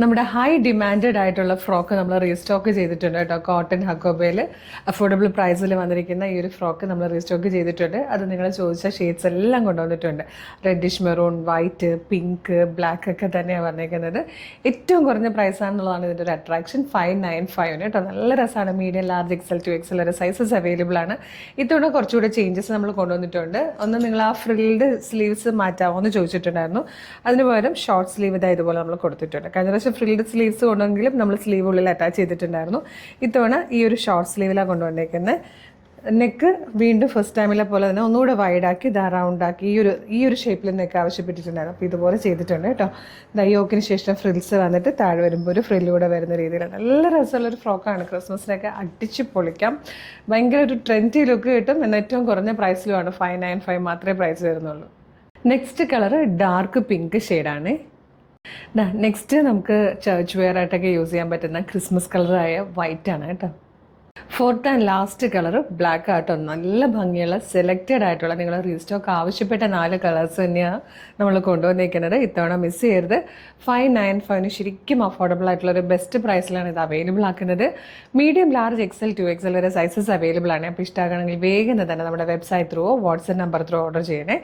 നമ്മുടെ high demanded ആയിട്ടുള്ള frock നമ്മൾ റീസ്റ്റോക്ക് ചെയ്തിട്ടുണ്ട് കേട്ടോ. കോട്ടൺ ഹക്കോബയിൽ അഫോർഡബിൾ പ്രൈസിൽ വന്നിരിക്കുന്ന ഈ ഒരു ഫ്രോക്ക് നമ്മൾ റീസ്റ്റോക്ക് ചെയ്തിട്ടുണ്ട്. അത് നിങ്ങൾ ചോദിച്ച ഷെയ്ഡ്സ് എല്ലാം കൊണ്ടുവന്നിട്ടുണ്ട്. Reddish maroon, white, pink, black ഒക്കെ തന്നെയാണ് വന്നിരിക്കുന്നത്. ഏറ്റവും കുറഞ്ഞ പ്രൈസാണെന്നുള്ളതാണ് ഇതിൻ്റെ ഒരു അട്രാക്ഷൻ. 595 കേട്ടോ. നല്ല രസമാണ്. മീഡിയം, ലാർജ്, എക്സൽ, 2XL വരെ സൈസസ് അവൈലബിൾ ആണ്. ഇത്തവണ കുറച്ചുകൂടെ ചേഞ്ചസ് നമ്മൾ കൊണ്ടുവന്നിട്ടുണ്ട്. ഒന്ന് നിങ്ങൾ ആ ഫ്രിൽഡ് സ്ലീവ്സ് മാറ്റാമോ എന്ന് ചോദിച്ചിട്ടുണ്ടായിരുന്നു. അതിന് പകരം ഷോർട്ട് സ്ലീവ് ഇതുപോലെ നമ്മൾ കൊടുത്തിട്ടുണ്ട്. കഴിഞ്ഞ ഫ്രിൽഡ് സ്ലീവ്സ് കൊണ്ടെങ്കിലും നമ്മൾ സ്ലീവ് ഉള്ളിൽ അറ്റാച്ച് ചെയ്തിട്ടുണ്ടായിരുന്നു. ഇത്തവണ ഈ ഒരു ഷോർട്ട് സ്ലീവിലാണ് കൊണ്ടുവന്നേക്കുന്നത്. നെക്ക് വീണ്ടും ഫസ്റ്റ് ടൈമിലെ പോലെ തന്നെ ഒന്നുകൂടെ വൈഡാക്കി റൗണ്ടാക്കി ഈ ഒരു ഷേപ്പിൽ നെക്ക് ആവശ്യപ്പെട്ടിട്ടുണ്ടായിരുന്നു. അപ്പോൾ ഇതുപോലെ ചെയ്തിട്ടുണ്ട് കേട്ടോ. യോക്കിന് ശേഷം ഫ്രിൽസ് വന്നിട്ട് താഴെ വരുമ്പോൾ ഒരു ഫ്രില്ലൂടെ വരുന്ന രീതിയിൽ നല്ല രസമുള്ളൊരു ഫ്രോക്കാണ്. ക്രിസ്മസിനൊക്കെ അടിച്ച് പൊളിക്കാം. ഭയങ്കര ഒരു ട്രെൻഡി ലുക്ക് കിട്ടും. എന്നാൽ ഏറ്റവും കുറഞ്ഞ പ്രൈസിലുമാണ്. 595 മാത്രമേ പ്രൈസ് വരുന്നുള്ളൂ. നെക്സ്റ്റ് കളർ ഡാർക്ക് പിങ്ക് ഷെയ്ഡാണ്. നെക്സ്റ്റ് നമുക്ക് ചർച്ച് വെയർ ആയിട്ടൊക്കെ യൂസ് ചെയ്യാൻ പറ്റുന്ന ക്രിസ്മസ് കളറായ വൈറ്റ് ആണ് കേട്ടോ. Fourth and last colour black ആട്ടോ. നല്ല ഭംഗിയുള്ള സെലക്റ്റഡ് ആയിട്ടുള്ള നിങ്ങൾ റീസ്റ്റോക്ക് ആവശ്യപ്പെട്ട 4 കളേഴ്സ് തന്നെയാണ് നമ്മൾ കൊണ്ടുവന്നിരിക്കുന്നത്. ഇത്തവണ മിസ് ചെയ്യരുത്. 595 ശരിക്കും അഫോർഡബിൾ ആയിട്ടുള്ള ഒരു ബെസ്റ്റ് പ്രൈസിലാണ് ഇത് അവൈലബിൾ ആക്കുന്നത്. മീഡിയം, ലാർജ്, എക്സൽ, 2XL വരെ സൈസസ് അവൈലബിൾ ആണ്. അപ്പോൾ ഇഷ്ടമാകണമെങ്കിൽ വേഗം തന്നെ നമ്മുടെ website through WhatsApp number through order ചെയ്യണേ.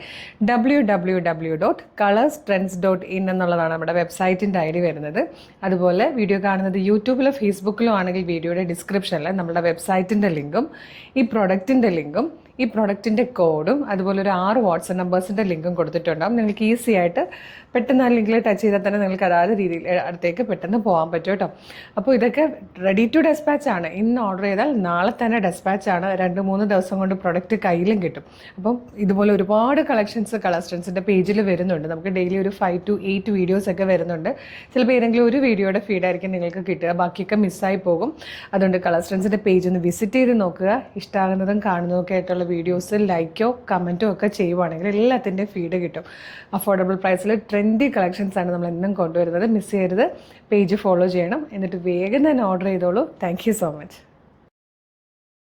www.colorstrends.in എന്നുള്ളതാണ് നമ്മുടെ വെബ്സൈറ്റിൻ്റെ ID വരുന്നത്. അതുപോലെ വീഡിയോ കാണുന്നത് യൂട്യൂബിലോ ഫേസ്ബുക്കിലോ ആണെങ്കിൽ വീഡിയോയുടെ ഡിസ്ക്രിപ്ഷനിൽ നമ്മുടെ വെബ്സൈറ്റിൻ്റെ ലിങ്കും ഈ പ്രൊഡക്റ്റിൻ്റെ ലിങ്കും ഈ പ്രൊഡക്റ്റിൻ്റെ കോഡും അതുപോലെ ഒരു 6 വാട്സ്ആപ്പ് നമ്പേഴ്സിൻ്റെ ലിങ്കും കൊടുത്തിട്ടുണ്ടാകും. നിങ്ങൾക്ക് ഈസി ആയിട്ട് പെട്ടെന്ന് ആ ലിങ്കിൽ ടച്ച് ചെയ്താൽ തന്നെ നിങ്ങൾക്ക് അതാത് രീതിയിൽ അടുത്തേക്ക് പെട്ടെന്ന് പോകാൻ പറ്റും കേട്ടോ. അപ്പോൾ ഇതൊക്കെ റെഡി ടു ഡെസ്പാച്ച് ആണ്. ഇന്ന് ഓർഡർ ചെയ്താൽ നാളെ തന്നെ ഡെസ്പാച്ച് ആണ്. 2-3 ദിവസം കൊണ്ട് പ്രൊഡക്റ്റ് കയ്യിലും കിട്ടും. അപ്പം ഇതുപോലെ ഒരുപാട് കളക്ഷൻസ് കളർ സ്ട്രെൻസിൻ്റെ പേജിൽ വരുന്നുണ്ട്. നമുക്ക് ഡെയിലി ഒരു 5 to 8 വീഡിയോസ് ഒക്കെ വരുന്നുണ്ട്. ചിലപ്പോൾ ഏതെങ്കിലും ഒരു വീഡിയോയുടെ ഫീഡായിരിക്കും നിങ്ങൾക്ക് കിട്ടുക. ബാക്കിയൊക്കെ മിസ്സായി പോകും. അതുകൊണ്ട് കളർ സ്ട്രെൻസിൻ്റെ പേജ് ഒന്ന് വിസിറ്റ് ചെയ്ത് നോക്കുക. ഇഷ്ടമാകുന്നതും കാണുന്നതൊക്കെ ആയിട്ടുള്ള വീഡിയോസ് ലൈക്കോ കമൻറ്റോ ഒക്കെ ചെയ്യുവാണെങ്കിൽ എല്ലാത്തിൻ്റെ ഫീഡ് കിട്ടും. അഫോർഡബിൾ പ്രൈസിൽ ട്രെൻഡി കളക്ഷൻസ് ആണ് നമ്മൾ എന്നും കൊണ്ടുവരുന്നത്. മിസ് ചെയ്യരുത്. പേജ് ഫോളോ ചെയ്യണം. എന്നിട്ട് വേഗം തന്നെ ഓർഡർ ചെയ്തോളൂ. Thank you so much.